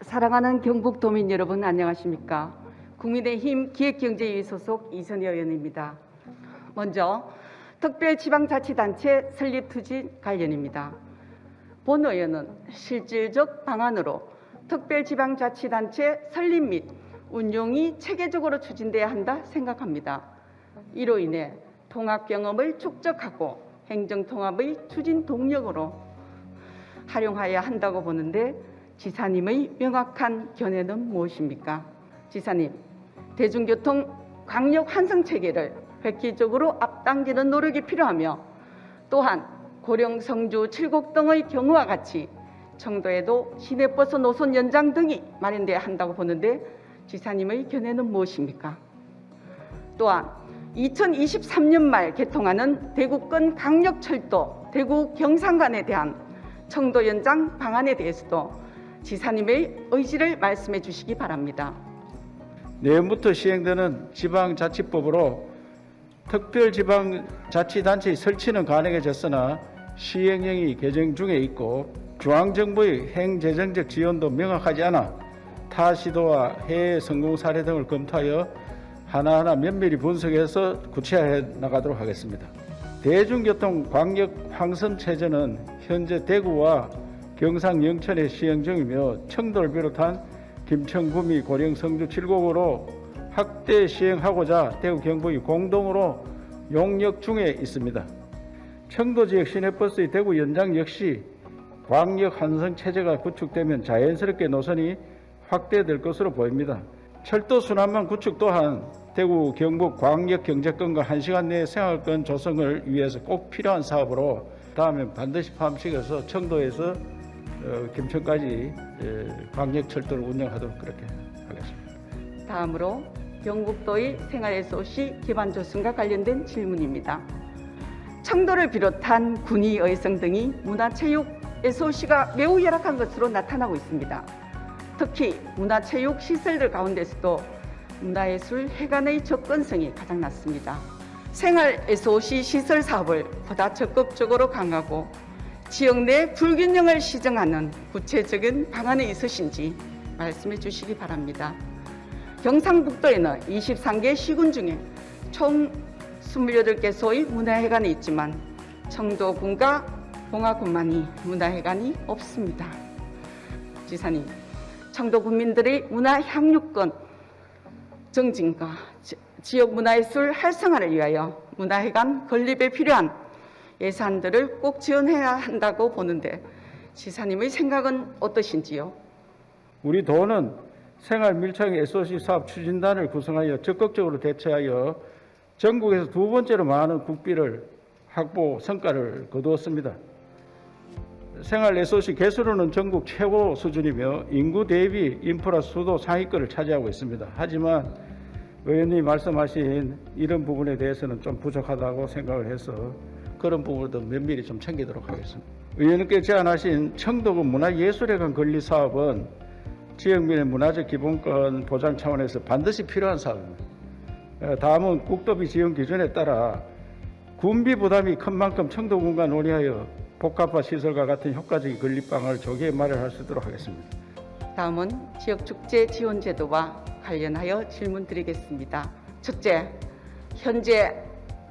사랑하는 경북도민 여러분 안녕하십니까? 국민의힘 기획경제위 소속 이선희 의원입니다. 먼저 특별지방자치단체 설립 추진 관련입니다. 본 의원은 실질적 방안으로 특별지방자치단체 설립 및 운용이 체계적으로 추진돼야 한다 생각합니다. 이로 인해 통합 경험을 축적하고 행정통합의 추진 동력으로 활용해야 한다고 보는데 지사님의 명확한 견해는 무엇입니까? 지사님, 대중교통 광역 환승 체계를 획기적으로 앞당기는 노력이 필요하며 또한 고령 성주 칠곡 등의 경우와 같이 청도에도 시내버스 노선 연장 등이 마련돼야 한다고 보는데 지사님의 견해는 무엇입니까? 또한 2023년 말 개통하는 대구권 강력철도 대구 경상간에 대한 청도 연장 방안에 대해서도 지사님의 의지를 말씀해 주시기 바랍니다. 내년부터 시행되는 지방자치법으로 특별지방자치단체의 설치는 가능해졌으나 시행령이 개정 중에 있고 중앙정부의 행재정적 지원도 명확하지 않아 타 시도와 해외 성공 사례 등을 검토하여 하나하나 면밀히 분석해서 구체화해 나가도록 하겠습니다. 대중교통 광역 황선 체제는 현재 대구와 경상 영천에 시행 중이며 청도를 비롯한 김천, 구미, 고령, 성주, 칠곡으로 확대 시행하고자 대구 경북이 공동으로 용역 중에 있습니다. 청도 지역 시내버스의 대구 연장 역시 광역 환승 체제가 구축되면 자연스럽게 노선이 확대될 것으로 보입니다. 철도 순환망 구축 또한 대구 경북 광역 경제권과 1시간 내의 생활권 조성을 위해서 꼭 필요한 사업으로 다음에 반드시 포함시켜서 청도에서 김천까지 광역철도를 운영하도록 그렇게 하겠습니다. 다음으로 경북도의 생활 SOC 기반 조성과 관련된 질문입니다. 청도를 비롯한 군위, 의성 등이 문화체육 SOC가 매우 열악한 것으로 나타나고 있습니다. 특히 문화체육 시설들 가운데서도 문화예술 회관의 접근성이 가장 낮습니다. 생활 SOC 시설 사업을 보다 적극적으로 강화하고 지역 내 불균형을 시정하는 구체적인 방안이 있으신지 말씀해 주시기 바랍니다. 경상북도에는 23개 시군 중에 총 28개소의 문화회관이 있지만 청도군과 봉화군만이 문화회관이 없습니다. 지사님, 청도 군민들의 문화 향유권 정진과 지역 문화예술 활성화를 위하여 문화회관 건립에 필요한 예산들을 꼭 지원해야 한다고 보는데 지사님의 생각은 어떠신지요? 우리 도는 생활 밀착 SOC 사업 추진단을 구성하여 적극적으로 대처하여 전국에서 두 번째로 많은 국비를 확보 성과를 거두었습니다. 생활 SOC 개수로는 전국 최고 수준이며 인구 대비 인프라 수도 상위권을 차지하고 있습니다. 하지만 의원님이 말씀하신 이런 부분에 대해서는 좀 부족하다고 생각을 해서 그런 부분도 면밀히 좀 챙기도록 하겠습니다. 의원님께 제안하신 청도군 문화예술회관 건립 사업은 지역민의 문화적 기본권 보장 차원에서 반드시 필요한 사업입니다. 다음은 국도비 지원 기준에 따라 군비 부담이 큰 만큼 청도군과 논의하여 복합화 시설과 같은 효과적인 건립 방안을 조기에 마련할 수 있도록 하겠습니다. 다음은 지역축제 지원 제도와 관련하여 질문 드리겠습니다. 첫째, 현재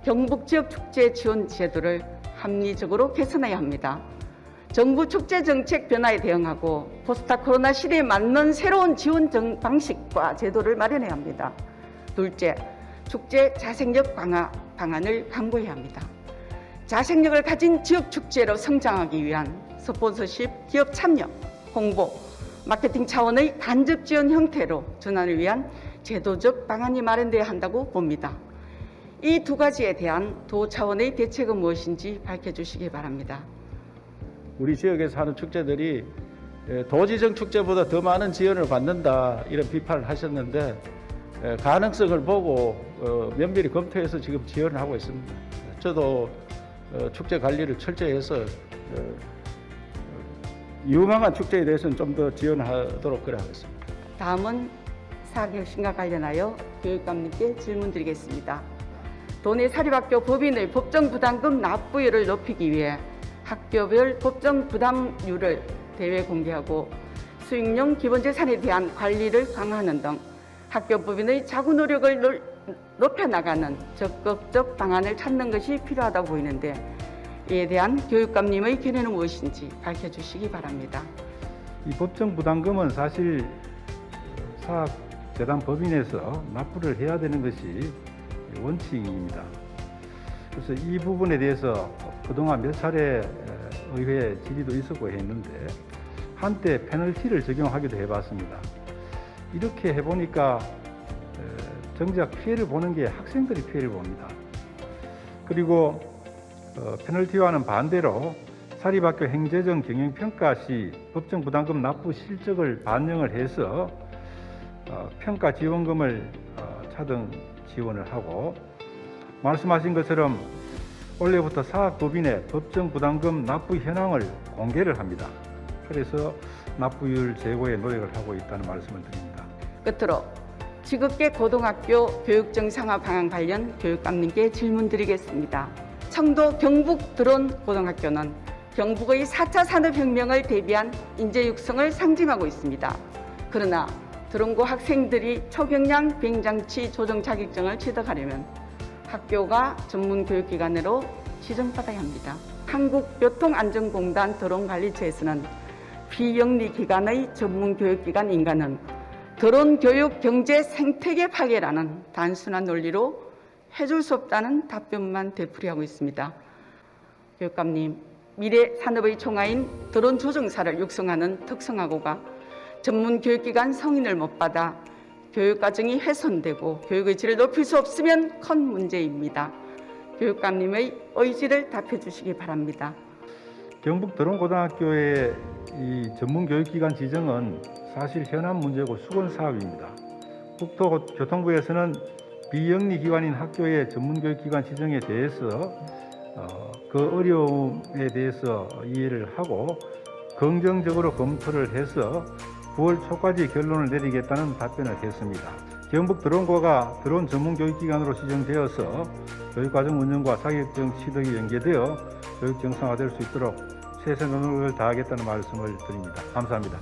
경북 지역축제 지원 제도를 합리적으로 개선해야 합니다. 정부 축제 정책 변화에 대응하고 포스트 코로나 시대에 맞는 새로운 지원 방식과 제도를 마련해야 합니다. 둘째, 축제 자생력 강화 방안을 강구해야 합니다. 자생력을 가진 지역축제로 성장하기 위한 스폰서십, 기업 참여, 홍보, 마케팅 차원의 간접 지원 형태로 전환을 위한 제도적 방안이 마련돼야 한다고 봅니다. 이 두 가지에 대한 도 차원의 대책은 무엇인지 밝혀주시기 바랍니다. 우리 지역에서 하는 축제들이 도지정 축제보다 더 많은 지원을 받는다 이런 비판을 하셨는데 가능성을 보고 면밀히 검토해서 지금 지원을 하고 있습니다. 저도 축제 관리를 철저히 해서 유망한 축제에 대해서는 좀 더 지원하도록 그래 하겠습니다. 다음은 사교육신과 관련하여 교육감님께 질문드리겠습니다. 도내 사립학교 법인의 법정 부담금 납부율을 높이기 위해 학교별 법정 부담률을 대외 공개하고 수익용 기본재산에 대한 관리를 강화하는 등 학교법인의 자구 노력을 높여나가는 적극적 방안을 찾는 것이 필요하다고 보이는데 이에 대한 교육감님의 견해는 무엇인지 밝혀주시기 바랍니다. 이 법정 부담금은 사실 사학재단 법인에서 납부를 해야 되는 것이 원칙입니다. 그래서 이 부분에 대해서 그동안 몇 차례 의회 질의도 있었고 했는데 한때 페널티를 적용하기도 해봤습니다. 이렇게 해보니까 정작 피해를 보는 게 학생들이 피해를 봅니다. 그리고 페널티와는 반대로 사립학교 행재정 경영평가 시 법정 부담금 납부 실적을 반영을 해서 평가 지원금을 차등 지원을 하고 말씀하신 것처럼 올해부터 사학법인의 법정 부담금 납부 현황을 공개를 합니다. 그래서 납부율 제고에 노력을 하고 있다는 말씀을 드립니다. 끝으로 지급계 고등학교 교육정 상화 방안 관련 교육감님께 질문드리겠습니다. 청도 경북 드론 고등학교는 경북의 4차 산업혁명을 대비한 인재 육성을 상징하고 있습니다. 그러나 드론고 학생들이 초경량 비행장치 조종 자격증을 취득하려면 학교가 전문교육기관으로 지정받아야 합니다. 한국교통안전공단 드론관리처에서는 비영리기관의 전문교육기관 인가는 드론교육 경제 생태계 파괴라는 단순한 논리로 해줄 수 없다는 답변만 되풀이하고 있습니다. 교육감님, 미래 산업의 총화인 드론 조종사를 육성하는 특성화고가 전문교육기관 성인을 못 받아 교육과정이 훼손되고 교육의 질을 높일 수 없으면 큰 문제입니다. 교육감님의 의지를 답해 주시기 바랍니다. 경북 드론고등학교의 이 전문교육기관 지정은 사실 현안 문제고 수건 사업입니다. 국토교통부에서는 비영리기관인 학교의 전문교육기관 지정에 대해서 그 어려움에 대해서 이해를 하고 긍정적으로 검토를 해서 9월 초까지 결론을 내리겠다는 답변을 했습니다. 경북 드론고가 드론 전문교육기관으로 지정되어서 교육과정 운영과 자격증 취득이 연계되어 교육 정상화될 수 있도록 최선의 노력을 다하겠다는 말씀을 드립니다. 감사합니다.